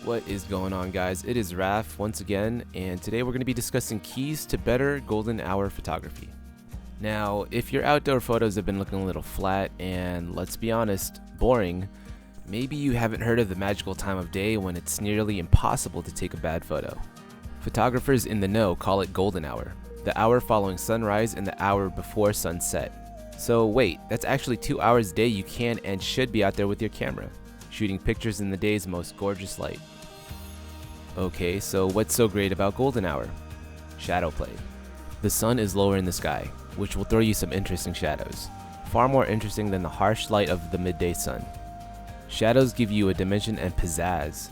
What is going on, guys? It is Raf once again, and today we're going to be discussing keys to better golden hour photography. Now, if your outdoor photos have been looking a little flat and, let's be honest, boring, maybe you haven't heard of the magical time of day when it's nearly impossible to take a bad photo. Photographers in the know call it golden hour, the hour following sunrise and the hour before sunset. So wait, that's actually 2 hours a day you can and should be out there with your camera, shooting pictures in the day's most gorgeous light. Okay, so what's so great about golden hour? Shadow play. The sun is lower in the sky, which will throw you some interesting shadows, far more interesting than the harsh light of the midday sun. Shadows give you a dimension and pizzazz.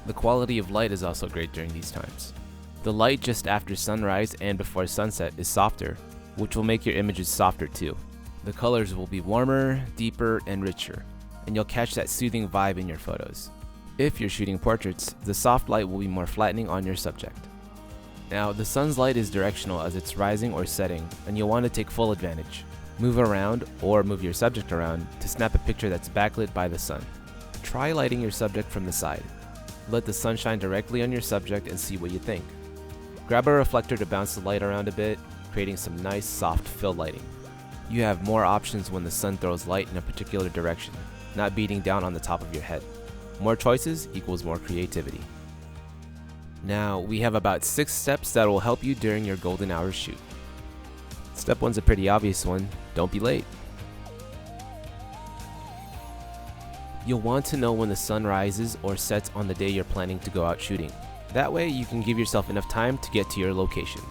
The quality of light is also great during these times. The light just after sunrise and before sunset is softer, which will make your images softer too. The colors will be warmer, deeper, and richer, and you'll catch that soothing vibe in your photos. If you're shooting portraits, the soft light will be more flattening on your subject. Now, the sun's light is directional as it's rising or setting, and you'll want to take full advantage. Move around or move your subject around to snap a picture that's backlit by the sun. Try lighting your subject from the side. Let the sun shine directly on your subject and see what you think. Grab a reflector to bounce the light around a bit, creating some nice soft fill lighting. You have more options when the sun throws light in a particular direction, not beating down on the top of your head. More choices equals more creativity. Now, we have about 6 steps that will help you during your golden hour shoot. Step 1's a pretty obvious one: don't be late. You'll want to know when the sun rises or sets on the day you're planning to go out shooting. That way you can give yourself enough time to get to your location.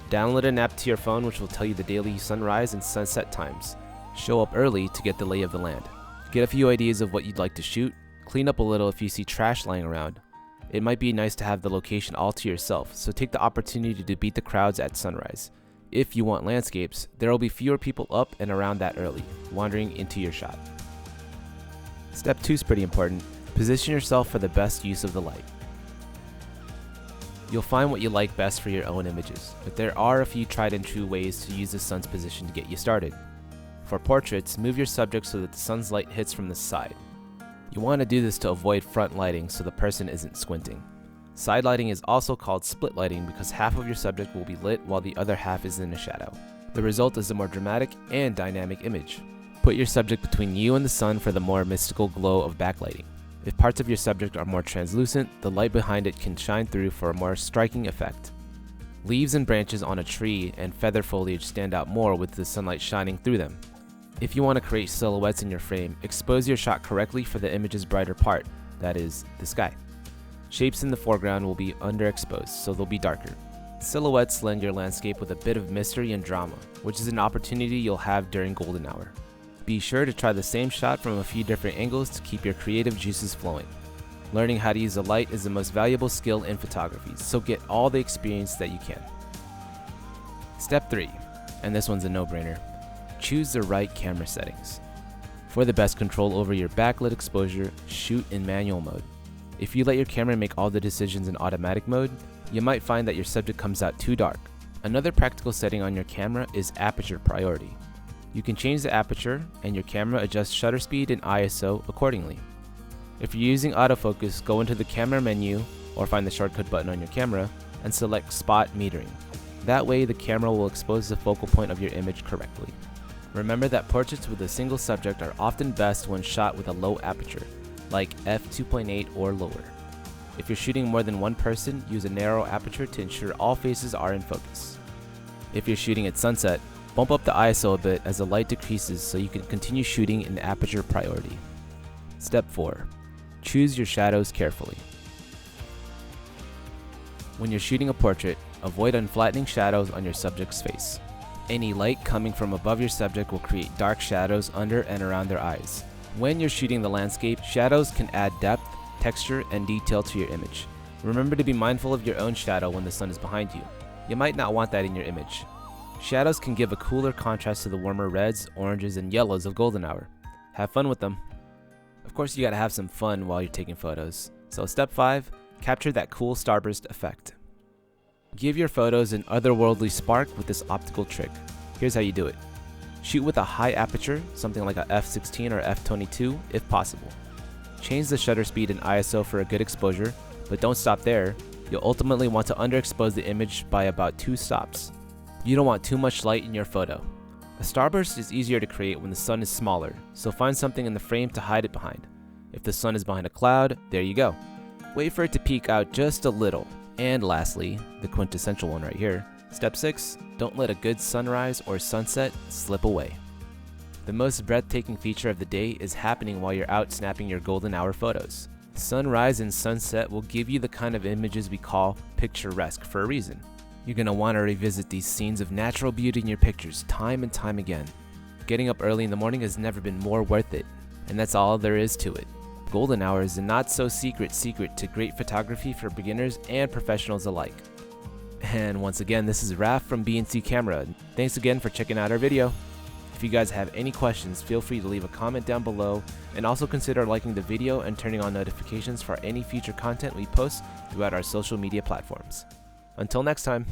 Download an app to your phone which will tell you the daily sunrise and sunset times. Show up early to get the lay of the land. Get a few ideas of what you'd like to shoot. Clean up a little if you see trash lying around. It might be nice to have the location all to yourself, so take the opportunity to beat the crowds at sunrise. If you want landscapes, there will be fewer people up and around that early, wandering into your shot. Step 2 is pretty important. Position yourself for the best use of the light. You'll find what you like best for your own images, but there are a few tried and true ways to use the sun's position to get you started. For portraits, move your subject so that the sun's light hits from the side. You want to do this to avoid front lighting so the person isn't squinting. Side lighting is also called split lighting because half of your subject will be lit while the other half is in a shadow. The result is a more dramatic and dynamic image. Put your subject between you and the sun for the more mystical glow of backlighting. If parts of your subject are more translucent, the light behind it can shine through for a more striking effect. Leaves and branches on a tree and feather foliage stand out more with the sunlight shining through them. If you want to create silhouettes in your frame, expose your shot correctly for the image's brighter part, that is, the sky. Shapes in the foreground will be underexposed, so they'll be darker. Silhouettes lend your landscape with a bit of mystery and drama, which is an opportunity you'll have during golden hour. Be sure to try the same shot from a few different angles to keep your creative juices flowing. Learning how to use the light is the most valuable skill in photography, so get all the experience that you can. Step 3, and this one's a no-brainer. Choose the right camera settings. For the best control over your backlit exposure, shoot in manual mode. If you let your camera make all the decisions in automatic mode, you might find that your subject comes out too dark. Another practical setting on your camera is aperture priority. You can change the aperture, and your camera adjusts shutter speed and ISO accordingly. If you're using autofocus, go into the camera menu or find the shortcut button on your camera and select spot metering. That way the camera will expose the focal point of your image correctly. Remember that portraits with a single subject are often best when shot with a low aperture, like f2.8 or lower. If you're shooting more than one person, use a narrow aperture to ensure all faces are in focus. If you're shooting at sunset, bump up the ISO a bit as the light decreases so you can continue shooting in aperture priority. Step 4. Choose your shadows carefully. When you're shooting a portrait, avoid unflattening shadows on your subject's face. Any light coming from above your subject will create dark shadows under and around their eyes. When you're shooting the landscape, shadows can add depth, texture, and detail to your image. Remember to be mindful of your own shadow when the sun is behind you. You might not want that in your image. Shadows can give a cooler contrast to the warmer reds, oranges, and yellows of golden hour. Have fun with them. Of course, you gotta have some fun while you're taking photos. So step 5, capture that cool starburst effect. Give your photos an otherworldly spark with this optical trick. Here's how you do it. Shoot with a high aperture, something like a f16 or f22 if possible. Change the shutter speed and ISO for a good exposure, But don't stop there. You'll ultimately want to underexpose the image by about 2 stops. You don't want too much light in your photo. A starburst is easier to create when the sun is smaller, so find something in the frame to hide it behind. If the sun is behind a cloud, there you go. Wait for it to peek out just a little. And lastly, the quintessential one right here, step 6, don't let a good sunrise or sunset slip away. The most breathtaking feature of the day is happening while you're out snapping your golden hour photos. Sunrise and sunset will give you the kind of images we call picturesque for a reason. You're going to want to revisit these scenes of natural beauty in your pictures time and time again. Getting up early in the morning has never been more worth it, and that's all there is to it. Golden hour is a not-so-secret secret to great photography for beginners and professionals alike. And once again, this is Raf from B&C Camera. Thanks again for checking out our video. If you guys have any questions, feel free to leave a comment down below, and also consider liking the video and turning on notifications for any future content we post throughout our social media platforms. Until next time.